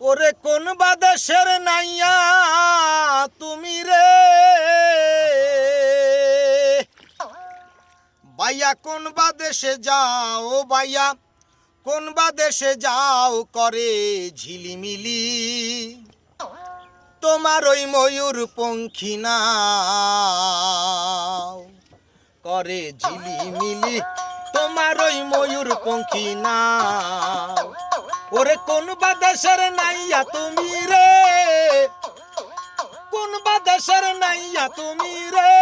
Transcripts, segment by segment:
ওরে কোন বাদেশের নাইয়া তুমি রে ভাইয়া, কোন বাদেশে যাও ভাইয়া, কোন বাদেশে যাও করে ঝিলিমিলি তোমার ওই ময়ূর পঙ্খী নাও করে ঝিলিমিলি তোমার ওই ময়ূর পঙ্খী নাও। ওরে কোন বাদেশের নাইয়া তুমি রে, কোন বাদেশের নাইয়া তুমি রে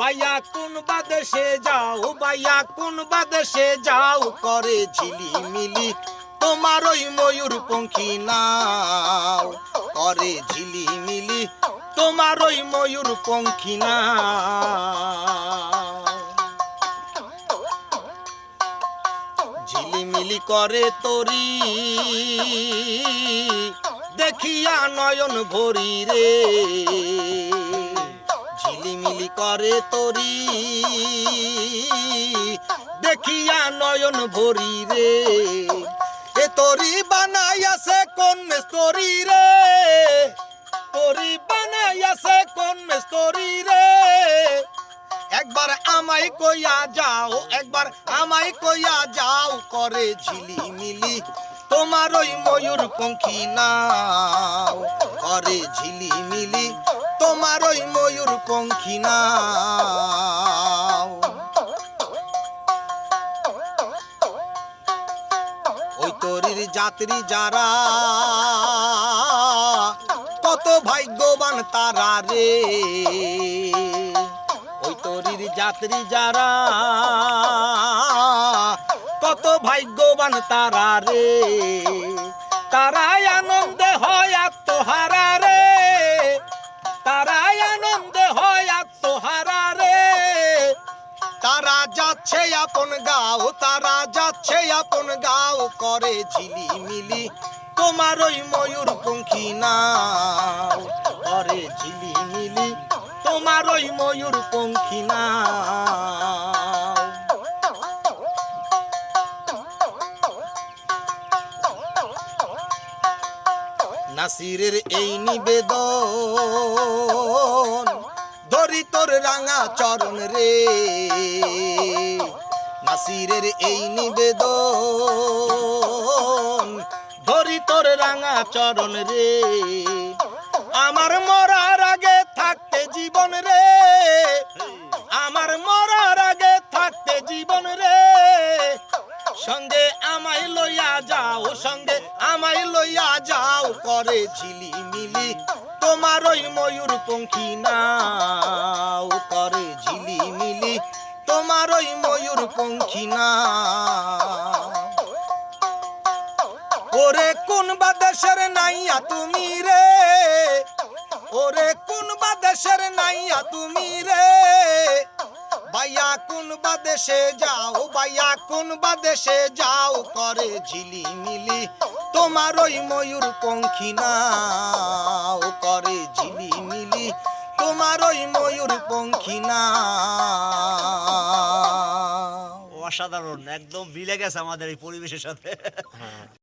ভাইয়া, কোন বাদেশে যাও ভাইয়া, কোন বাদেশে যাও করে ঝিলিমিলি তোমার ওই ময়ূর পঙ্খী নাও করে ঝিলিমিলি তোমার ওই ময়ূর পঙ্খী নাও। ঝিলিমিলি করে তরি দেখিয়া নয়ন ভরি রে, ঝিলিমিলি করে তরি দেখিয়া নয়ন ভরি রে। এ তরি বানাইয়াছে কোন মেস্তরি রে, তরি বানাইয়াছে কোন মেস্তরি রে। একবার আমায় কইয়া যাও, একবার আমায় কইয়া যাও করে ঝিলিমিলি তোমার ওই ময়ূর পঙ্খী নাও করে ঝিলিমিলি তোমার ওই ময়ূর পঙ্খী নাও। ওই তরির যাত্রী যারা কত ভাগ্যবান তারা রে, ওই তরির যাত্রী যারা কত ভাগ্যবান তারা রে। তারাই আনন্দে হয় আত্মহারা রে, তারাই আনন্দে হয় আত্মহারা রে। তারা যাচ্ছে আপন গাঁও, তারা যাচ্ছে আপন গাঁও করে ঝিলিমিলি তোমার ওই ময়ূর পঙ্খী নাও করে ঝিলিমিলি তোমার ওই ময়ূর পঙ্খী নাও। নাসিরের এই নিবেদন ধরি তোর রাঙা চরণ রে, নাসিরের এই নিবেদন ধরি তোর রাঙা চরণ রে। আমার মরার আগে থাকতে জীবন রে, আমার মরার আগে থাকতে জীবন রে। সঙ্গে আমায় লইয়া যাও, সঙ্গে আমায় লইয়া যাও করে ঝিলিমিলি তোমার ওই ময়ূর পঙ্খী নাও করে ঝিলিমিলি তোমার ওই ময়ূর পঙ্খী নাও। ওরে কোন বাদেশের নাইয়া তুমি রে, ওরে কোন বাদেশের নাইয়া তুমি রে ভাইয়া, কোন বাদেশে যাও ভাইয়া, কোন বাদেশে যাও করে ঝিলিমিলি তোমার ওই ময়ূর পঙ্খী নাও করে ঝিলিমিলি তোমার ওই ময়ূর পঙ্খী নাও। অসাধারণ, একদম মিলে গেছে আমাদের এই পরিবেশের সাথে।